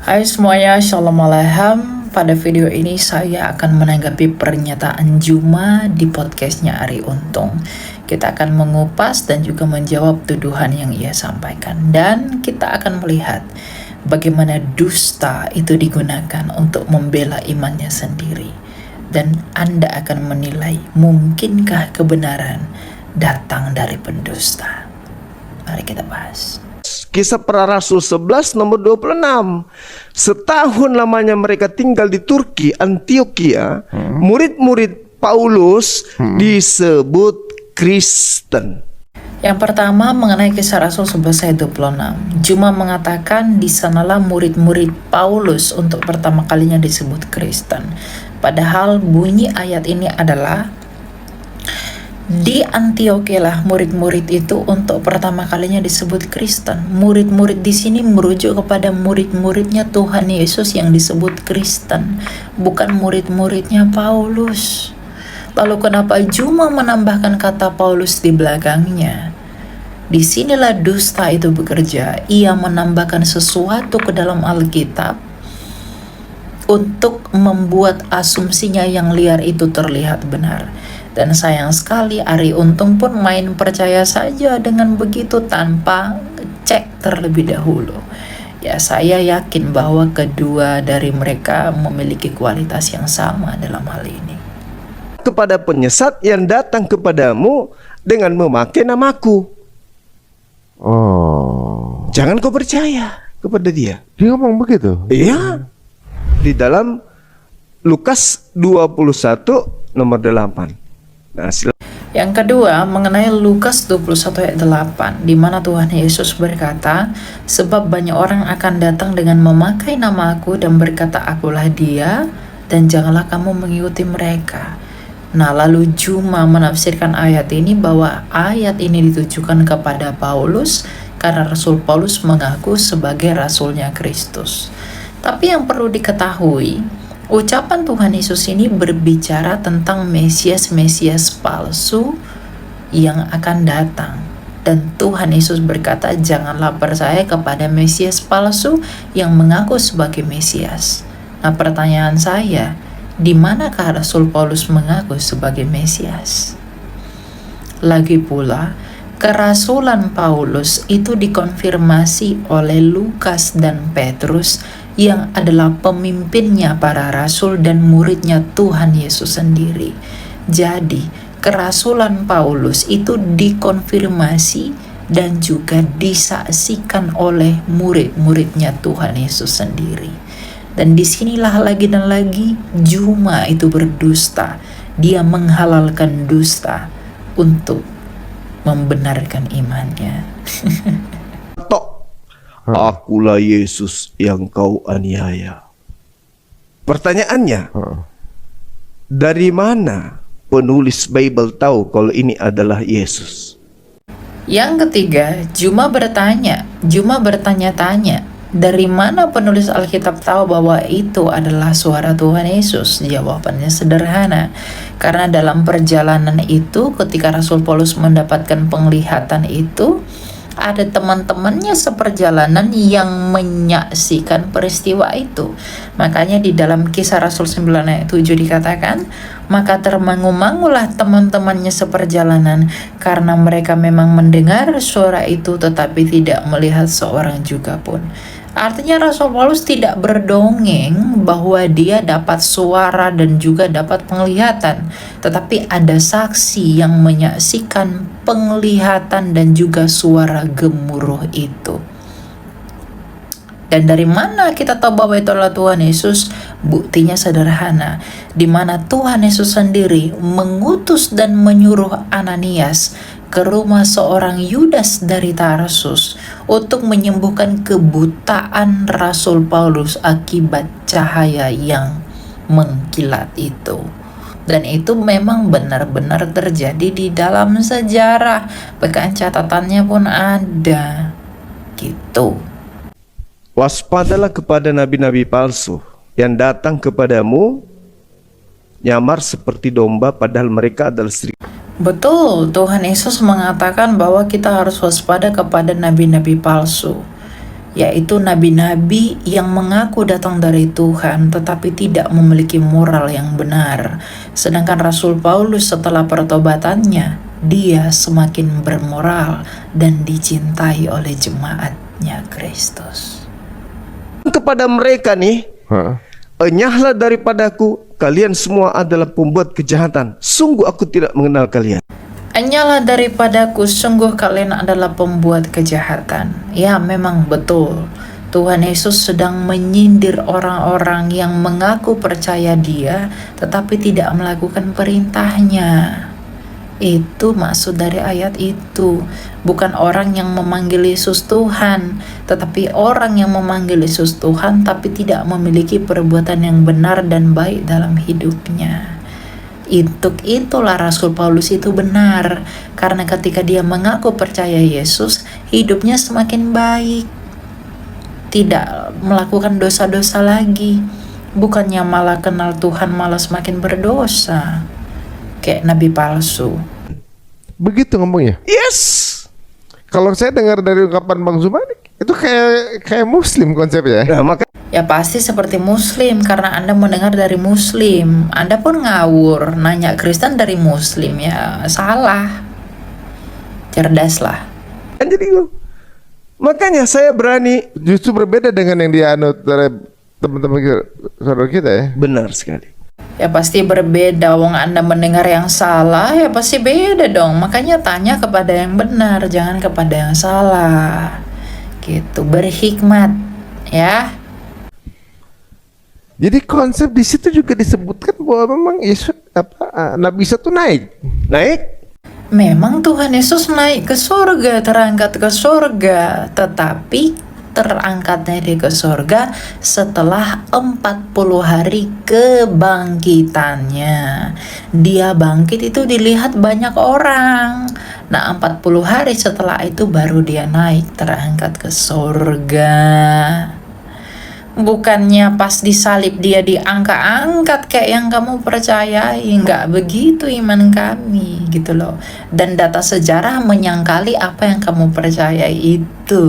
Hai semuanya, Shalom Aleichem. Pada video ini saya akan menanggapi pernyataan Juma di podcastnya Ari Untung. Kita akan mengupas dan juga menjawab tuduhan yang ia sampaikan. Dan kita akan melihat bagaimana dusta itu digunakan untuk membela imannya sendiri. Dan Anda akan menilai mungkinkah kebenaran datang dari pendusta. Mari kita bahas. Kisah Para Rasul 11 nomor 26. Setahun lamanya mereka tinggal di Turki, Antioquia. Murid-murid Paulus disebut Kristen. Yang pertama mengenai Kisah Rasul 11 ayat 26. Juma mengatakan di sanalah murid-murid Paulus untuk pertama kalinya disebut Kristen. Padahal bunyi ayat ini adalah di Antioquia lah murid-murid itu untuk pertama kalinya disebut Kristen. Murid-murid di sini merujuk kepada murid-muridnya Tuhan Yesus yang disebut Kristen, bukan murid-muridnya Paulus. Lalu kenapa Juma menambahkan kata Paulus di belakangnya? Disinilah dusta itu bekerja. Ia menambahkan sesuatu ke dalam Alkitab untuk membuat asumsinya yang liar itu terlihat benar. Dan sayang sekali Ari Untung pun main percaya saja dengan begitu tanpa cek terlebih dahulu. Ya, saya yakin bahwa kedua dari mereka memiliki kualitas yang sama dalam hal ini. Kepada penyesat yang datang kepadamu dengan memakai namaku. Oh, Jangan kau percaya kepada dia. dia ngomong begitu? Iya. Di dalam Lukas 21 nomor 8. Nah, Yang kedua mengenai Lukas 21 ayat 8, di mana Tuhan Yesus berkata, sebab banyak orang akan datang dengan memakai nama aku dan berkata akulah dia, dan janganlah kamu mengikuti mereka. Nah, lalu Juma menafsirkan ayat ini bahwa ayat ini ditujukan kepada Paulus karena Rasul Paulus mengaku sebagai rasulnya Kristus. Tapi yang perlu diketahui, ucapan Tuhan Yesus ini berbicara tentang Mesias-Mesias palsu yang akan datang. Dan Tuhan Yesus berkata, janganlah percaya kepada Mesias palsu yang mengaku sebagai Mesias. Nah, pertanyaan saya, di manakah Rasul Paulus mengaku sebagai Mesias? Lagi pula, kerasulan Paulus itu dikonfirmasi oleh Lukas dan Petrus yang adalah pemimpinnya para rasul dan muridnya Tuhan Yesus sendiri. Jadi, kerasulan Paulus itu dikonfirmasi dan juga disaksikan oleh murid-muridnya Tuhan Yesus sendiri. Dan disinilah lagi dan lagi Juma itu berdusta. Dia menghalalkan dusta untuk membenarkan imannya. akulah Yesus yang kau aniaya. Pertanyaannya, dari mana penulis Bible tahu kalau ini adalah Yesus? Yang ketiga, Juma bertanya-tanya, dari mana penulis Alkitab tahu bahwa itu adalah suara Tuhan Yesus? Jawabannya sederhana, karena dalam perjalanan itu ketika Rasul Paulus mendapatkan penglihatan itu, ada teman-temannya seperjalanan yang menyaksikan peristiwa itu. Makanya di dalam Kisah Rasul 9 ayat 7 dikatakan, maka termangu-mangulah teman-temannya seperjalanan karena mereka memang mendengar suara itu tetapi tidak melihat seorang juga pun. Artinya Rasul Paulus tidak berdongeng bahwa dia dapat suara dan juga dapat penglihatan, tetapi ada saksi yang menyaksikan penglihatan dan juga suara gemuruh itu. Dan dari mana kita tahu bahwa itu adalah Tuhan Yesus? Buktinya sederhana, di mana Tuhan Yesus sendiri mengutus dan menyuruh Ananias ke rumah seorang Yudas dari Tarsus untuk menyembuhkan kebutaan Rasul Paulus akibat cahaya yang mengkilat itu. Dan itu memang benar-benar terjadi di dalam sejarah, bahkan catatannya pun ada gitu. Waspadalah kepada nabi-nabi palsu yang datang kepadamu nyamar seperti domba padahal mereka adalah serigala. Betul, Tuhan Yesus mengatakan bahwa kita harus waspada kepada nabi-nabi palsu. yaitu nabi-nabi yang mengaku datang dari Tuhan tetapi tidak memiliki moral yang benar. Sedangkan Rasul Paulus setelah pertobatannya, dia semakin bermoral dan dicintai oleh jemaatnya Kristus. Kepada mereka nih, enyahlah daripadaku, kalian semua adalah pembuat kejahatan. Sungguh aku tidak mengenal kalian. Hanyalah daripadaku, sungguh kalian adalah pembuat kejahatan. Ya, memang betul. Tuhan Yesus sedang menyindir orang-orang yang mengaku percaya Dia, tetapi tidak melakukan perintahnya. Itu maksud dari ayat itu. Bukan orang yang memanggil Yesus Tuhan, tetapi orang yang memanggil Yesus Tuhan, tapi tidak memiliki perbuatan yang benar dan baik dalam hidupnya. Itulah Rasul Paulus itu benar, karena ketika dia mengaku percaya Yesus, hidupnya semakin baik, tidak melakukan dosa-dosa lagi, bukannya malah kenal Tuhan malah semakin berdosa kayak nabi palsu. Begitu ngomongnya. Yes. Kalau saya dengar dari ungkapan Bang Zumani, itu kayak Muslim konsepnya. Nah, maka Ya pasti seperti Muslim, karena Anda mendengar dari Muslim. Anda pun ngawur, nanya Kristen dari Muslim, ya salah. Cerdaslah. jadi makanya saya berani. Justru berbeda dengan yang dianut oleh teman-teman saudara kita ya. Benar sekali. Ya pasti berbeda, wong Anda mendengar yang salah, ya pasti beda dong. Makanya tanya kepada yang benar, jangan kepada yang salah. Gitu, berhikmat, ya. Jadi konsep di situ juga disebutkan bahwa memang Yesus Nabi Isa itu naik. Memang Tuhan Yesus naik ke surga, terangkat ke surga, tetapi terangkatnya dia ke surga setelah 40 hari kebangkitannya. Dia bangkit itu dilihat banyak orang. Nah, 40 hari setelah itu baru dia naik, terangkat ke surga. Bukannya pas disalib dia diangkat-angkat kayak yang kamu percayai. Enggak begitu iman kami, gitu loh. Dan data sejarah menyangkali apa yang kamu percayai itu.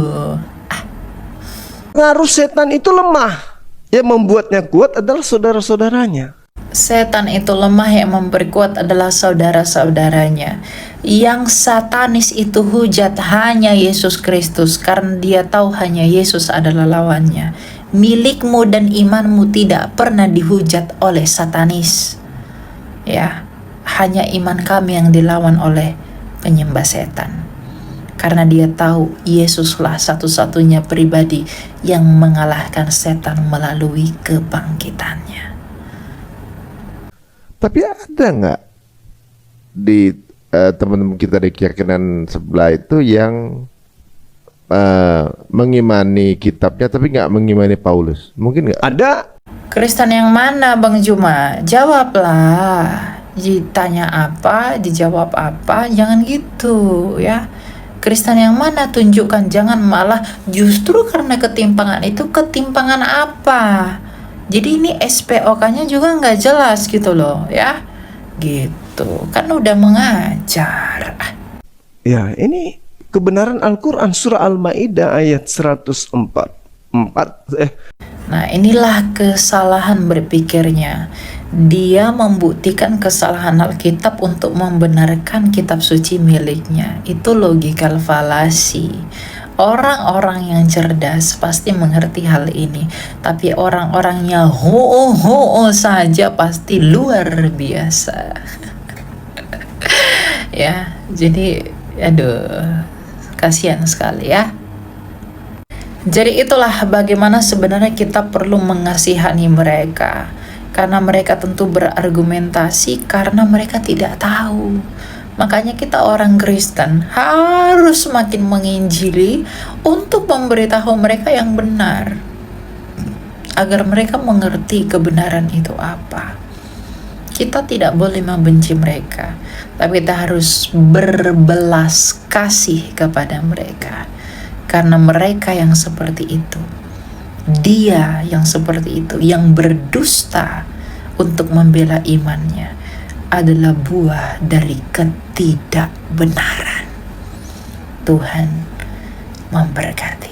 Pengaruh setan itu lemah. Yang membuatnya kuat adalah saudara-saudaranya. Setan itu lemah, yang memperkuat adalah saudara-saudaranya. Yang satanis itu hujat hanya Yesus Kristus, karena dia tahu hanya Yesus adalah lawannya. Milikmu dan imanmu tidak pernah dihujat oleh satanis. Ya, hanya iman kami yang dilawan oleh penyembah setan. Karena dia tahu Yesuslah satu-satunya pribadi yang mengalahkan setan melalui kebangkitannya. Tapi ada nggak di teman-teman kita di keyakinan sebelah itu yang mengimani kitabnya tapi nggak mengimani Paulus? Mungkin nggak? Ada. Kristen yang mana, Bang Juma? Jawablah. Ditanya apa, dijawab apa, jangan gitu ya. Kristen yang mana, tunjukkan. Jangan malah justru karena ketimpangan itu, ketimpangan apa? Jadi ini SPOK-nya juga nggak jelas gitu loh ya. Gitu, kan udah mengajar. Ya, ini kebenaran Al-Quran surah Al-Ma'idah ayat 104. Nah, inilah kesalahan berpikirnya. Dia membuktikan kesalahan Alkitab untuk membenarkan kitab suci miliknya. Itu logikal falasi. Orang-orang yang cerdas pasti mengerti hal ini, tapi orang-orangnya ho saja pasti luar biasa. Ya, jadi aduh, kasihan sekali ya. Jadi itulah bagaimana sebenarnya kita perlu mengasihani mereka, karena mereka tentu berargumentasi karena mereka tidak tahu. Makanya kita orang Kristen harus semakin menginjili untuk memberitahu mereka yang benar, agar mereka mengerti kebenaran itu apa. Kita tidak boleh membenci mereka, tapi kita harus berbelas kasih kepada mereka. Karena mereka yang seperti itu, dia yang seperti itu, yang berdusta untuk membela imannya, adalah buah dari ketidakbenaran. Tuhan memberkati.